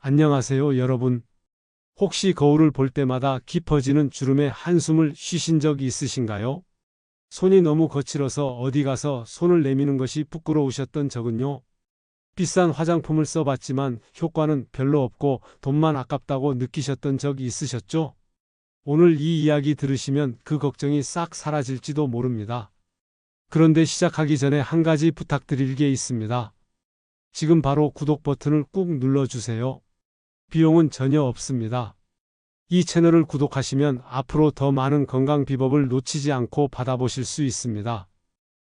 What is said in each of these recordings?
안녕하세요, 여러분. 혹시 거울을 볼 때마다 깊어지는 주름에 한숨을 쉬신 적 있으신가요? 손이 너무 거칠어서 어디 가서 손을 내미는 것이 부끄러우셨던 적은요? 비싼 화장품을 써봤지만 효과는 별로 없고 돈만 아깝다고 느끼셨던 적 있으셨죠? 오늘 이 이야기 들으시면 그 걱정이 싹 사라질지도 모릅니다. 그런데 시작하기 전에 한 가지 부탁드릴 게 있습니다. 지금 바로 구독 버튼을 꾹 눌러주세요. 비용은 전혀 없습니다. 이 채널을 구독하시면 앞으로 더 많은 건강 비법을 놓치지 않고 받아보실 수 있습니다.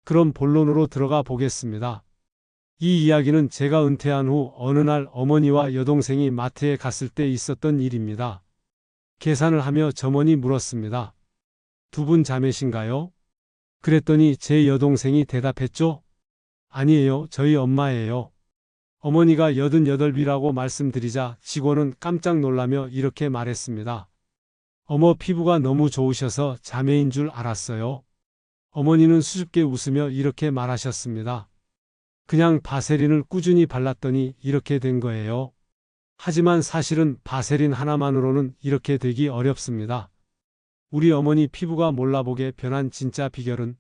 그럼 본론으로 들어가 보겠습니다. 이 이야기는 제가 은퇴한 후 어느 날 어머니와 여동생이 마트에 갔을 때 있었던 일입니다. 계산을 하며 점원이 물었습니다. 두 분 자매신가요? 그랬더니 제 여동생이 대답했죠. 아니에요, 저희 엄마예요. 어머니가 88이라고 말씀드리자 직원은 깜짝 놀라며 이렇게 말했습니다. 어머, 피부가 너무 좋으셔서 자매인 줄 알았어요. 어머니는 수줍게 웃으며 이렇게 말하셨습니다. 그냥 바세린을 꾸준히 발랐더니 이렇게 된 거예요. 하지만 사실은 바세린 하나만으로는 이렇게 되기 어렵습니다. 우리 어머니 피부가 몰라보게 변한 진짜 비결은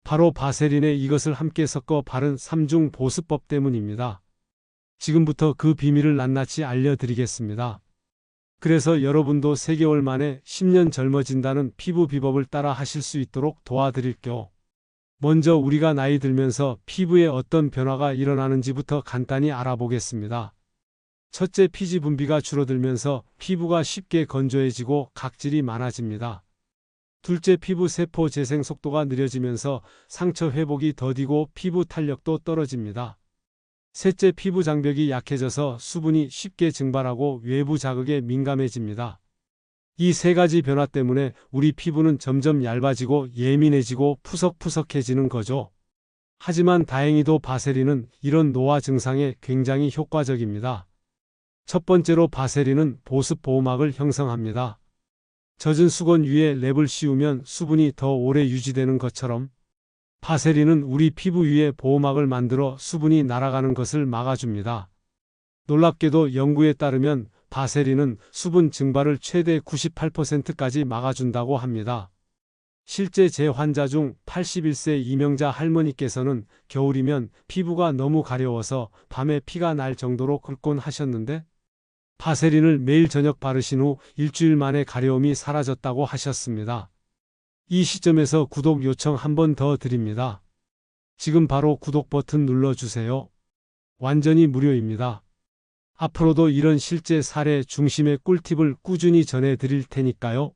바로 바세린에 이것을 함께 섞어 바른 3중 보습법 때문입니다. 지금부터 그 비밀을 낱낱이 알려드리겠습니다. 그래서 여러분도 3개월 만에 10년 젊어진다는 피부 비법을 따라 하실 수 있도록 도와드릴게요. 먼저 우리가 나이 들면서 피부에 어떤 변화가 일어나는지부터 간단히 알아보겠습니다. 첫째, 피지 분비가 줄어들면서 피부가 쉽게 건조해지고 각질이 많아집니다. 둘째, 피부 세포 재생 속도가 느려지면서 상처 회복이 더디고 피부 탄력도 떨어집니다. 셋째, 피부 장벽이 약해져서 수분이 쉽게 증발하고 외부 자극에 민감해집니다. 이 세 가지 변화 때문에 우리 피부는 점점 얇아지고 예민해지고 푸석푸석해지는 거죠. 하지만 다행히도 바세린은 이런 노화 증상에 굉장히 효과적입니다. 첫 번째로 바세린은 보습 보호막을 형성합니다. 젖은 수건 위에 랩을 씌우면 수분이 더 오래 유지되는 것처럼 바세린은 우리 피부 위에 보호막을 만들어 수분이 날아가는 것을 막아줍니다. 놀랍게도 연구에 따르면 바세린은 수분 증발을 최대 98%까지 막아준다고 합니다. 실제 제 환자 중 81세 이명자 할머니께서는 겨울이면 피부가 너무 가려워서 밤에 피가 날 정도로 긁곤 하셨는데 바세린을 매일 저녁 바르신 후 일주일 만에 가려움이 사라졌다고 하셨습니다. 이 시점에서 구독 요청 한 번 더 드립니다. 지금 바로 구독 버튼 눌러주세요. 완전히 무료입니다. 앞으로도 이런 실제 사례 중심의 꿀팁을 꾸준히 전해드릴 테니까요.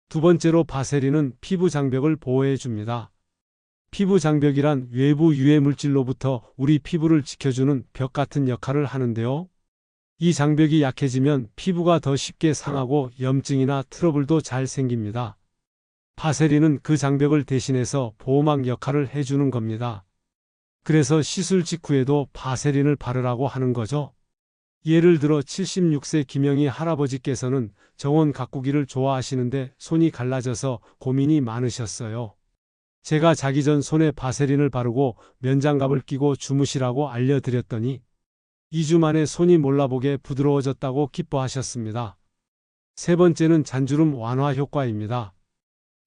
두 번째로 바세린은 피부 장벽을 보호해줍니다. 피부 장벽이란 외부 유해 물질로부터 우리 피부를 지켜주는 벽 같은 역할을 하는데요. 이 장벽이 약해지면 피부가 더 쉽게 상하고 염증이나 트러블도 잘 생깁니다. 바세린은 그 장벽을 대신해서 보호막 역할을 해주는 겁니다. 그래서 시술 직후에도 바세린을 바르라고 하는 거죠. 예를 들어 76세 김영희 할아버지께서는 정원 가꾸기를 좋아하시는데 손이 갈라져서 고민이 많으셨어요. 제가 자기 전 손에 바세린을 바르고 면장갑을 끼고 주무시라고 알려드렸더니 2주 만에 손이 몰라보게 부드러워졌다고 기뻐하셨습니다. 세 번째는 잔주름 완화 효과입니다.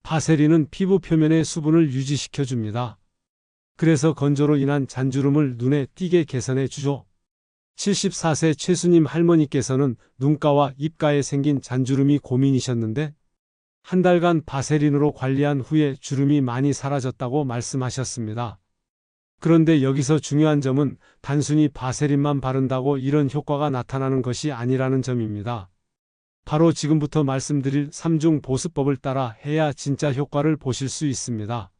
바세린은 피부 표면의 수분을 유지시켜줍니다. 그래서 건조로 인한 잔주름을 눈에 띄게 개선해 주죠. 74세 최수님 할머니께서는 눈가와 입가에 생긴 잔주름이 고민이셨는데 한 달간 바세린으로 관리한 후에 주름이 많이 사라졌다고 말씀하셨습니다. 그런데 여기서 중요한 점은 단순히 바세린만 바른다고 이런 효과가 나타나는 것이 아니라는 점입니다. 바로 지금부터 말씀드릴 3중 보습법을 따라 해야 진짜 효과를 보실 수 있습니다.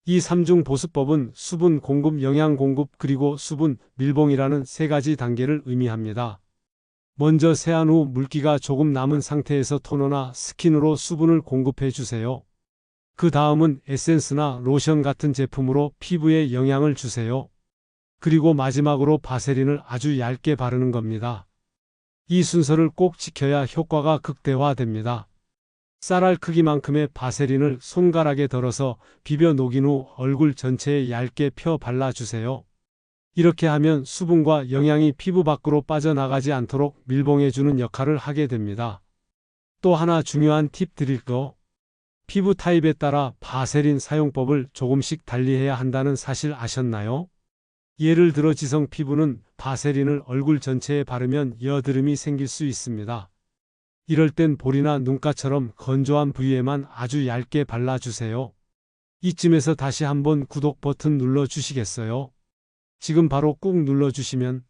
이 3중 보습법은 수분 공급, 영양 공급, 그리고 수분 밀봉이라는 세 가지 단계를 의미합니다. 먼저 세안 후 물기가 조금 남은 상태에서 토너나 스킨으로 수분을 공급해 주세요. 그 다음은 에센스나 로션 같은 제품으로 피부에 영양을 주세요. 그리고 마지막으로 바세린을 아주 얇게 바르는 겁니다. 이 순서를 꼭 지켜야 효과가 극대화됩니다. 쌀알 크기만큼의 바세린을 손가락에 덜어서 비벼 녹인 후 얼굴 전체에 얇게 펴 발라주세요. 이렇게 하면 수분과 영양이 피부 밖으로 빠져나가지 않도록 밀봉해주는 역할을 하게 됩니다. 또 하나 중요한 팁 드릴 거. 피부 타입에 따라 바세린 사용법을 조금씩 달리해야 한다는 사실 아셨나요? 예를 들어 지성 피부는 바세린을 얼굴 전체에 바르면 여드름이 생길 수 있습니다. 이럴 땐 볼이나 눈가처럼 건조한 부위에만 아주 얇게 발라주세요. 이쯤에서 다시 한번 구독 버튼 눌러주시겠어요? 지금 바로 꾹 눌러주시면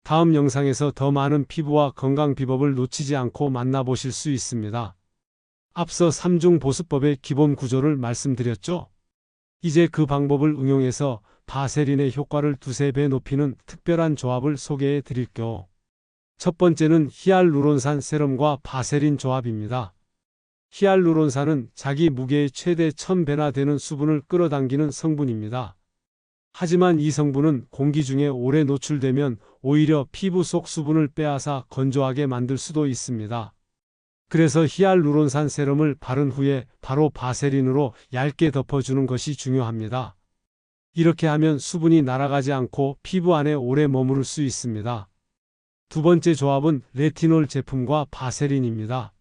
다음 영상에서 더 많은 피부와 건강 비법을 놓치지 않고 만나보실 수 있습니다. 앞서 3중 보습법의 기본 구조를 말씀드렸죠? 이제 그 방법을 응용해서 바세린의 효과를 두세 배 높이는 특별한 조합을 소개해 드릴게요. 첫 번째는 히알루론산 세럼과 바세린 조합입니다. 히알루론산은 자기 무게의 최대 1000배나 되는 수분을 끌어당기는 성분입니다. 하지만 이 성분은 공기 중에 오래 노출되면 오히려 피부 속 수분을 빼앗아 건조하게 만들 수도 있습니다. 그래서 히알루론산 세럼을 바른 후에 바로 바세린으로 얇게 덮어주는 것이 중요합니다. 이렇게 하면 수분이 날아가지 않고 피부 안에 오래 머무를 수 있습니다. 두 번째 조합은 레티놀 제품과 바세린입니다.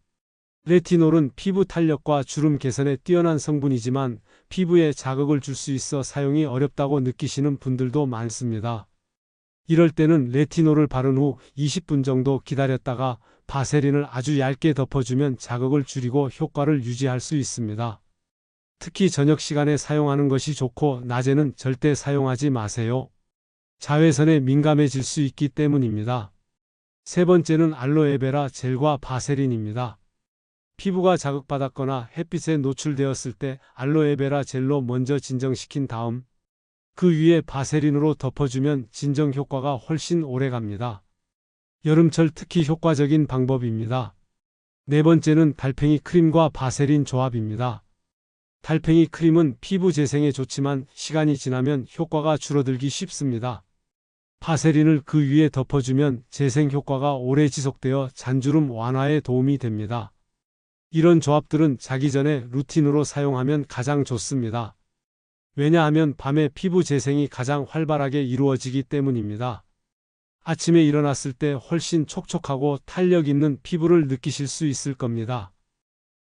레티놀은 피부 탄력과 주름 개선에 뛰어난 성분이지만 피부에 자극을 줄 수 있어 사용이 어렵다고 느끼시는 분들도 많습니다. 이럴 때는 레티놀을 바른 후 20분 정도 기다렸다가 바세린을 아주 얇게 덮어주면 자극을 줄이고 효과를 유지할 수 있습니다. 특히 저녁 시간에 사용하는 것이 좋고 낮에는 절대 사용하지 마세요. 자외선에 민감해질 수 있기 때문입니다. 세 번째는 알로에베라 젤과 바세린입니다. 피부가 자극받았거나 햇빛에 노출되었을 때 알로에베라 젤로 먼저 진정시킨 다음 그 위에 바세린으로 덮어주면 진정 효과가 훨씬 오래갑니다. 여름철 특히 효과적인 방법입니다. 네 번째는 달팽이 크림과 바세린 조합입니다. 달팽이 크림은 피부 재생에 좋지만 시간이 지나면 효과가 줄어들기 쉽습니다. 바세린을 그 위에 덮어주면 재생 효과가 오래 지속되어 잔주름 완화에 도움이 됩니다. 이런 조합들은 자기 전에 루틴으로 사용하면 가장 좋습니다. 왜냐하면 밤에 피부 재생이 가장 활발하게 이루어지기 때문입니다. 아침에 일어났을 때 훨씬 촉촉하고 탄력 있는 피부를 느끼실 수 있을 겁니다.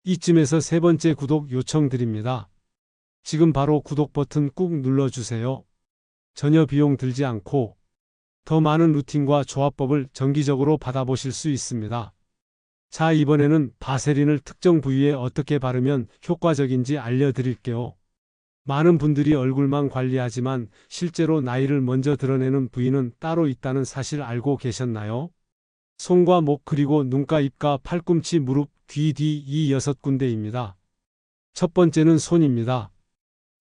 이쯤에서 세 번째 구독 요청드립니다. 지금 바로 구독 버튼 꾹 눌러주세요. 전혀 비용 들지 않고 더 많은 루틴과 조합법을 정기적으로 받아보실 수 있습니다. 자, 이번에는 바세린을 특정 부위에 어떻게 바르면 효과적인지 알려드릴게요. 많은 분들이 얼굴만 관리하지만 실제로 나이를 먼저 드러내는 부위는 따로 있다는 사실 알고 계셨나요? 손과 목 그리고 눈가, 입가, 팔꿈치, 무릎, 귀 뒤 이 6군데입니다. 첫 번째는 손입니다.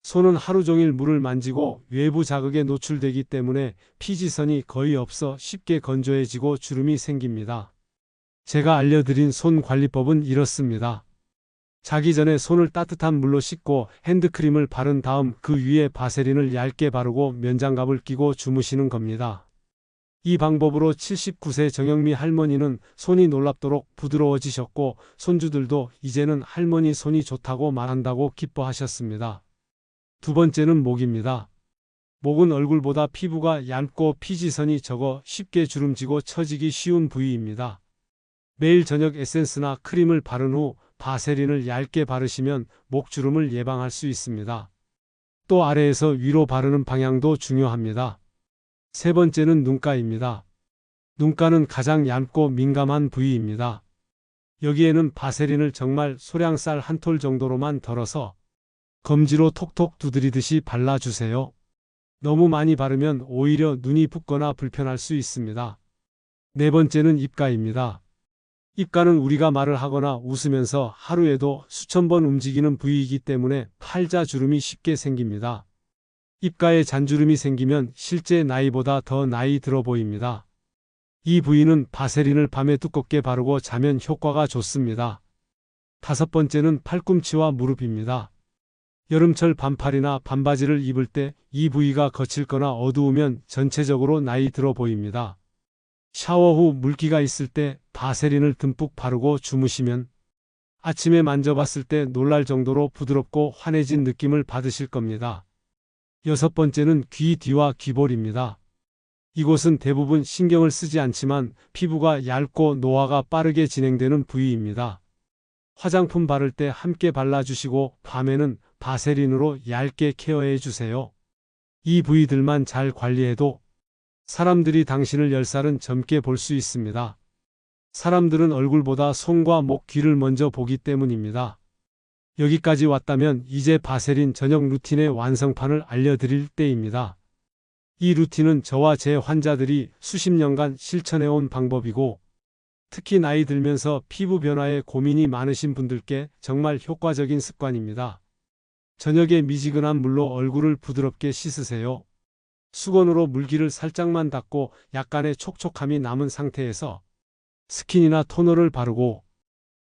손은 하루 종일 물을 만지고 외부 자극에 노출되기 때문에 피지선이 거의 없어 쉽게 건조해지고 주름이 생깁니다. 제가 알려드린 손 관리법은 이렇습니다. 자기 전에 손을 따뜻한 물로 씻고 핸드크림을 바른 다음 그 위에 바세린을 얇게 바르고 면장갑을 끼고 주무시는 겁니다. 이 방법으로 79세 정영미 할머니는 손이 놀랍도록 부드러워지셨고 손주들도 이제는 할머니 손이 좋다고 말한다고 기뻐하셨습니다. 두 번째는 목입니다. 목은 얼굴보다 피부가 얇고 피지선이 적어 쉽게 주름지고 처지기 쉬운 부위입니다. 매일 저녁 에센스나 크림을 바른 후 바세린을 얇게 바르시면 목주름을 예방할 수 있습니다. 또 아래에서 위로 바르는 방향도 중요합니다. 세 번째는 눈가입니다. 눈가는 가장 얇고 민감한 부위입니다. 여기에는 바세린을 정말 소량쌀 한 톨 정도로만 덜어서 검지로 톡톡 두드리듯이 발라주세요. 너무 많이 바르면 오히려 눈이 붓거나 불편할 수 있습니다. 네 번째는 입가입니다. 입가는 우리가 말을 하거나 웃으면서 하루에도 수천 번 움직이는 부위이기 때문에 팔자주름이 쉽게 생깁니다. 입가에 잔주름이 생기면 실제 나이보다 더 나이 들어 보입니다. 이 부위는 바세린을 밤에 두껍게 바르고 자면 효과가 좋습니다. 다섯 번째는 팔꿈치와 무릎입니다. 여름철 반팔이나 반바지를 입을 때 이 부위가 거칠거나 어두우면 전체적으로 나이 들어 보입니다. 샤워 후 물기가 있을 때 바세린을 듬뿍 바르고 주무시면 아침에 만져봤을 때 놀랄 정도로 부드럽고 환해진 느낌을 받으실 겁니다. 여섯 번째는 귀 뒤와 귀볼입니다. 이곳은 대부분 신경을 쓰지 않지만 피부가 얇고 노화가 빠르게 진행되는 부위입니다. 화장품 바를 때 함께 발라주시고 밤에는 바세린으로 얇게 케어해 주세요. 이 부위들만 잘 관리해도 사람들이 당신을 10살은 젊게 볼 수 있습니다. 사람들은 얼굴보다 손과 목, 귀를 먼저 보기 때문입니다. 여기까지 왔다면 이제 바세린 저녁 루틴의 완성판을 알려드릴 때입니다. 이 루틴은 저와 제 환자들이 수십 년간 실천해온 방법이고 특히 나이 들면서 피부 변화에 고민이 많으신 분들께 정말 효과적인 습관입니다. 저녁에 미지근한 물로 얼굴을 부드럽게 씻으세요. 수건으로 물기를 살짝만 닦고 약간의 촉촉함이 남은 상태에서 스킨이나 토너를 바르고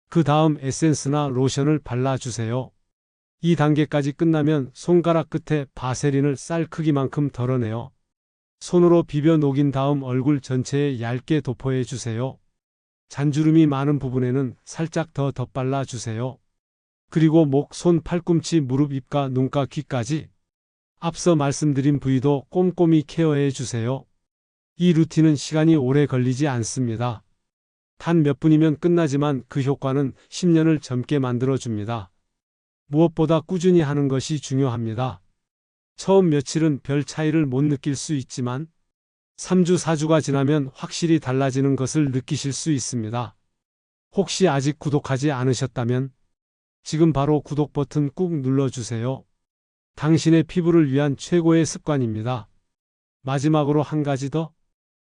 그 다음 에센스나 로션을 발라주세요. 이 단계까지 끝나면 손가락 끝에 바세린을 쌀 크기만큼 덜어내요. 손으로 비벼 녹인 다음 얼굴 전체에 얇게 도포해 주세요. 잔주름이 많은 부분에는 살짝 더 덧발라 주세요. 그리고 목, 손, 팔꿈치, 무릎, 입가, 눈가, 귀까지 앞서 말씀드린 부위도 꼼꼼히 케어해 주세요. 이 루틴은 시간이 오래 걸리지 않습니다. 단 몇 분이면 끝나지만 그 효과는 10년을 젊게 만들어줍니다. 무엇보다 꾸준히 하는 것이 중요합니다. 처음 며칠은 별 차이를 못 느낄 수 있지만 3주, 4주가 지나면 확실히 달라지는 것을 느끼실 수 있습니다. 혹시 아직 구독하지 않으셨다면 지금 바로 구독 버튼 꾹 눌러주세요. 당신의 피부를 위한 최고의 습관입니다. 마지막으로 한 가지 더.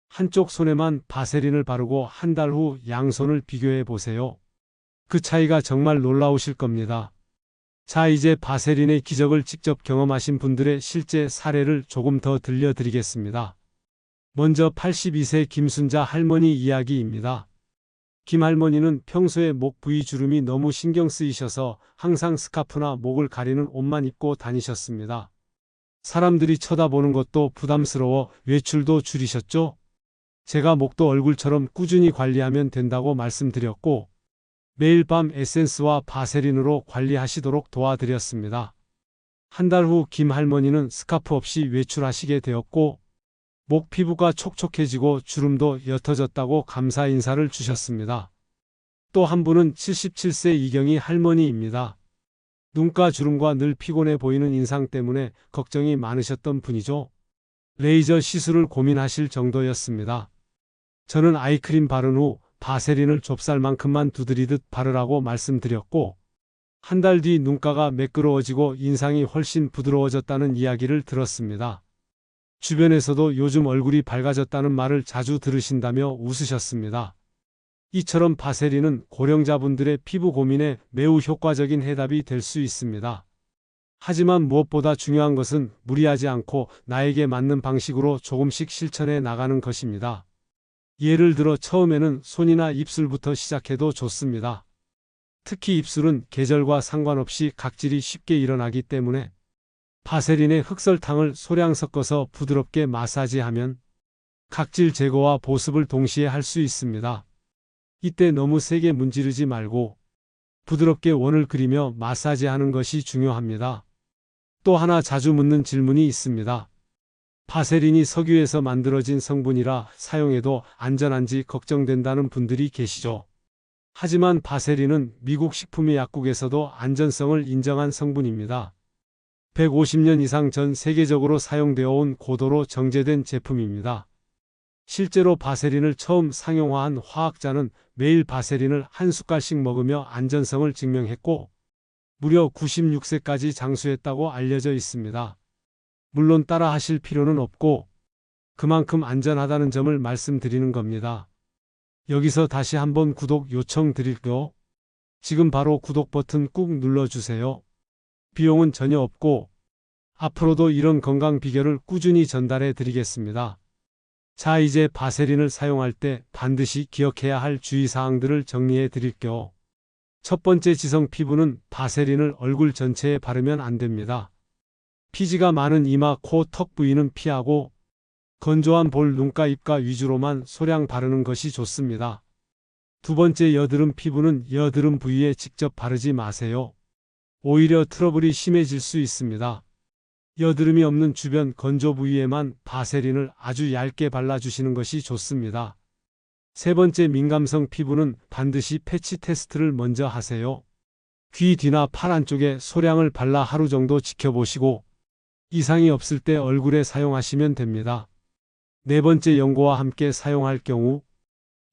한쪽 손에만 바세린을 바르고 한 달 후 양손을 비교해 보세요. 그 차이가 정말 놀라우실 겁니다. 자, 이제 바세린의 기적을 직접 경험하신 분들의 실제 사례를 조금 더 들려드리겠습니다. 먼저 82세 김순자 할머니 이야기입니다. 김 할머니는 평소에 목 부위 주름이 너무 신경 쓰이셔서 항상 스카프나 목을 가리는 옷만 입고 다니셨습니다. 사람들이 쳐다보는 것도 부담스러워 외출도 줄이셨죠? 제가 목도 얼굴처럼 꾸준히 관리하면 된다고 말씀드렸고 매일 밤 에센스와 바세린으로 관리하시도록 도와드렸습니다. 한 달 후 김 할머니는 스카프 없이 외출하시게 되었고 목 피부가 촉촉해지고 주름도 옅어졌다고 감사 인사를 주셨습니다. 또 한 분은 77세 이경희 할머니입니다. 눈가 주름과 늘 피곤해 보이는 인상 때문에 걱정이 많으셨던 분이죠. 레이저 시술을 고민하실 정도였습니다. 저는 아이크림 바른 후 바세린을 좁쌀만큼만 두드리듯 바르라고 말씀드렸고 한 달 뒤 눈가가 매끄러워지고 인상이 훨씬 부드러워졌다는 이야기를 들었습니다. 주변에서도 요즘 얼굴이 밝아졌다는 말을 자주 들으신다며 웃으셨습니다. 이처럼 바세린은 고령자분들의 피부 고민에 매우 효과적인 해답이 될 수 있습니다. 하지만 무엇보다 중요한 것은 무리하지 않고 나에게 맞는 방식으로 조금씩 실천해 나가는 것입니다. 예를 들어 처음에는 손이나 입술부터 시작해도 좋습니다. 특히 입술은 계절과 상관없이 각질이 쉽게 일어나기 때문에 바세린에 흑설탕을 소량 섞어서 부드럽게 마사지하면 각질 제거와 보습을 동시에 할 수 있습니다. 이때 너무 세게 문지르지 말고 부드럽게 원을 그리며 마사지하는 것이 중요합니다. 또 하나 자주 묻는 질문이 있습니다. 바세린이 석유에서 만들어진 성분이라 사용해도 안전한지 걱정된다는 분들이 계시죠. 하지만 바세린은 미국 식품의약국에서도 안전성을 인정한 성분입니다. 150년 이상 전 세계적으로 사용되어 온 고도로 정제된 제품입니다. 실제로 바세린을 처음 상용화한 화학자는 매일 바세린을 한 숟갈씩 먹으며 안전성을 증명했고 무려 96세까지 장수했다고 알려져 있습니다. 물론 따라 하실 필요는 없고 그만큼 안전하다는 점을 말씀드리는 겁니다. 여기서 다시 한번 구독 요청드릴게요. 지금 바로 구독 버튼 꾹 눌러주세요. 비용은 전혀 없고 앞으로도 이런 건강 비결을 꾸준히 전달해 드리겠습니다. 자, 이제 바세린을 사용할 때 반드시 기억해야 할 주의사항들을 정리해 드릴게요. 첫 번째, 지성 피부는 바세린을 얼굴 전체에 바르면 안 됩니다. 피지가 많은 이마, 코, 턱 부위는 피하고 건조한 볼, 눈가, 입가 위주로만 소량 바르는 것이 좋습니다. 두 번째, 여드름 피부는 여드름 부위에 직접 바르지 마세요. 오히려 트러블이 심해질 수 있습니다. 여드름이 없는 주변 건조 부위에만 바세린을 아주 얇게 발라주시는 것이 좋습니다. 세 번째, 민감성 피부는 반드시 패치 테스트를 먼저 하세요. 귀 뒤나 팔 안쪽에 소량을 발라 하루 정도 지켜보시고 이상이 없을 때 얼굴에 사용하시면 됩니다. 네 번째, 연고와 함께 사용할 경우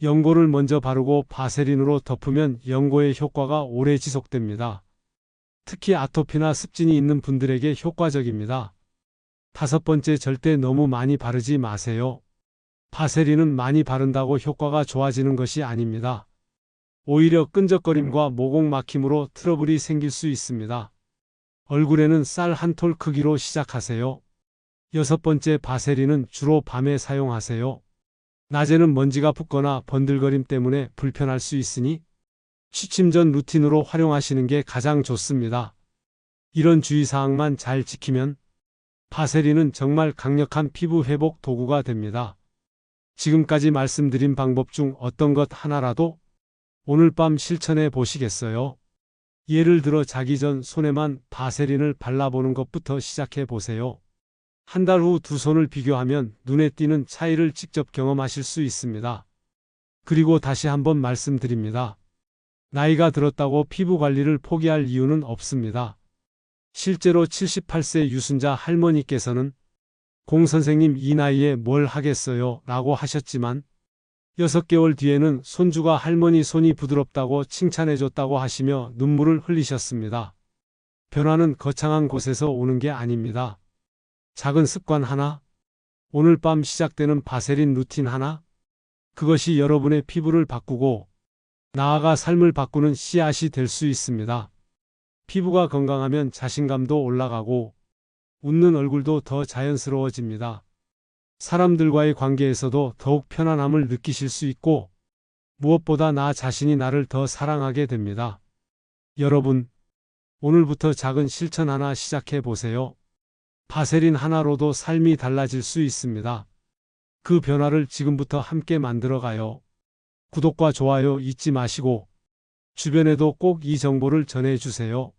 연고를 먼저 바르고 바세린으로 덮으면 연고의 효과가 오래 지속됩니다. 특히 아토피나 습진이 있는 분들에게 효과적입니다. 다섯 번째, 절대 너무 많이 바르지 마세요. 바세린은 많이 바른다고 효과가 좋아지는 것이 아닙니다. 오히려 끈적거림과 모공 막힘으로 트러블이 생길 수 있습니다. 얼굴에는 쌀 한 톨 크기로 시작하세요. 여섯 번째, 바세린은 주로 밤에 사용하세요. 낮에는 먼지가 붙거나 번들거림 때문에 불편할 수 있으니 취침 전 루틴으로 활용하시는 게 가장 좋습니다. 이런 주의사항만 잘 지키면 바세린은 정말 강력한 피부 회복 도구가 됩니다. 지금까지 말씀드린 방법 중 어떤 것 하나라도 오늘 밤 실천해 보시겠어요? 예를 들어 자기 전 손에만 바세린을 발라보는 것부터 시작해 보세요. 한 달 후 두 손을 비교하면 눈에 띄는 차이를 직접 경험하실 수 있습니다. 그리고 다시 한번 말씀드립니다. 나이가 들었다고 피부 관리를 포기할 이유는 없습니다. 실제로 78세 유순자 할머니께서는 공 선생님, 이 나이에 뭘 하겠어요? 라고 하셨지만 6개월 뒤에는 손주가 할머니 손이 부드럽다고 칭찬해줬다고 하시며 눈물을 흘리셨습니다. 변화는 거창한 곳에서 오는 게 아닙니다. 작은 습관 하나, 오늘 밤 시작되는 바세린 루틴 하나, 그것이 여러분의 피부를 바꾸고 나아가 삶을 바꾸는 씨앗이 될 수 있습니다. 피부가 건강하면 자신감도 올라가고 웃는 얼굴도 더 자연스러워집니다. 사람들과의 관계에서도 더욱 편안함을 느끼실 수 있고 무엇보다 나 자신이 나를 더 사랑하게 됩니다. 여러분, 오늘부터 작은 실천 하나 시작해 보세요. 바세린 하나로도 삶이 달라질 수 있습니다. 그 변화를 지금부터 함께 만들어가요. 구독과 좋아요 잊지 마시고 주변에도 꼭 이 정보를 전해주세요.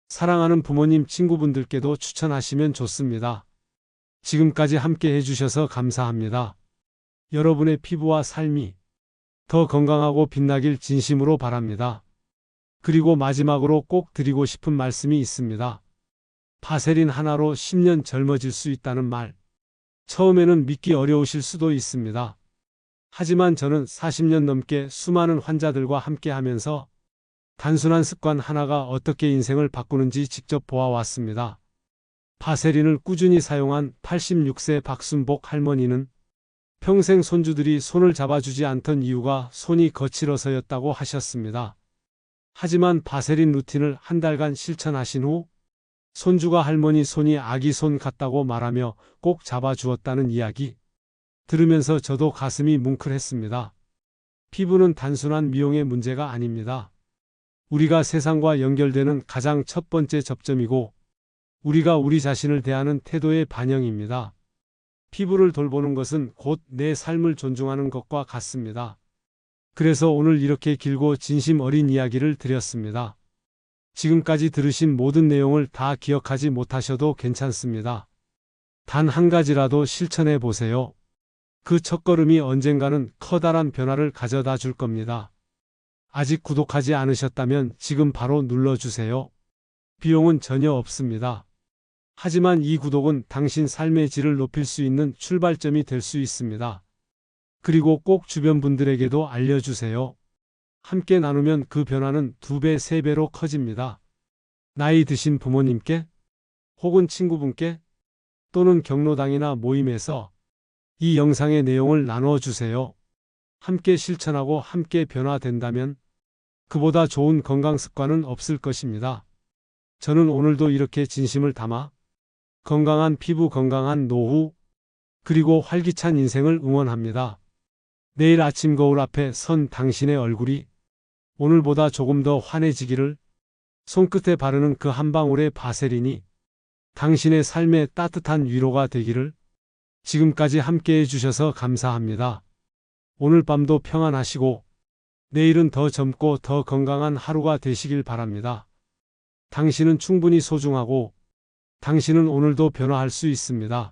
사랑하는 부모님, 친구분들께도 추천하시면 좋습니다. 지금까지 함께 해주셔서 감사합니다. 여러분의 피부와 삶이 더 건강하고 빛나길 진심으로 바랍니다. 그리고 마지막으로 꼭 드리고 싶은 말씀이 있습니다. 바세린 하나로 10년 젊어질 수 있다는 말. 처음에는 믿기 어려우실 수도 있습니다. 하지만 저는 40년 넘게 수많은 환자들과 함께 하면서 단순한 습관 하나가 어떻게 인생을 바꾸는지 직접 보아왔습니다. 바세린을 꾸준히 사용한 86세 박순복 할머니는 평생 손주들이 손을 잡아주지 않던 이유가 손이 거칠어서였다고 하셨습니다. 하지만 바세린 루틴을 한 달간 실천하신 후 손주가 할머니 손이 아기 손 같다고 말하며 꼭 잡아주었다는 이야기 들으면서 저도 가슴이 뭉클했습니다. 피부는 단순한 미용의 문제가 아닙니다. 우리가 세상과 연결되는 가장 첫 번째 접점이고 우리가 우리 자신을 대하는 태도의 반영입니다. 피부를 돌보는 것은 곧 내 삶을 존중하는 것과 같습니다. 그래서 오늘 이렇게 길고 진심 어린 이야기를 드렸습니다. 지금까지 들으신 모든 내용을 다 기억하지 못하셔도 괜찮습니다. 단 한 가지라도 실천해 보세요. 그 첫걸음이 언젠가는 커다란 변화를 가져다 줄 겁니다. 아직 구독하지 않으셨다면 지금 바로 눌러주세요. 비용은 전혀 없습니다. 하지만 이 구독은 당신 삶의 질을 높일 수 있는 출발점이 될 수 있습니다. 그리고 꼭 주변 분들에게도 알려주세요. 함께 나누면 그 변화는 2배, 3배로 커집니다. 나이 드신 부모님께 혹은 친구분께 또는 경로당이나 모임에서 이 영상의 내용을 나눠주세요. 함께 실천하고 함께 변화된다면 그보다 좋은 건강 습관은 없을 것입니다. 저는 오늘도 이렇게 진심을 담아 건강한 피부, 건강한 노후, 그리고 활기찬 인생을 응원합니다. 내일 아침 거울 앞에 선 당신의 얼굴이 오늘보다 조금 더 환해지기를, 손끝에 바르는 그 한 방울의 바세린이 당신의 삶에 따뜻한 위로가 되기를. 지금까지 함께 해주셔서 감사합니다. 오늘 밤도 평안하시고 내일은 더 젊고 더 건강한 하루가 되시길 바랍니다. 당신은 충분히 소중하고 당신은 오늘도 변화할 수 있습니다.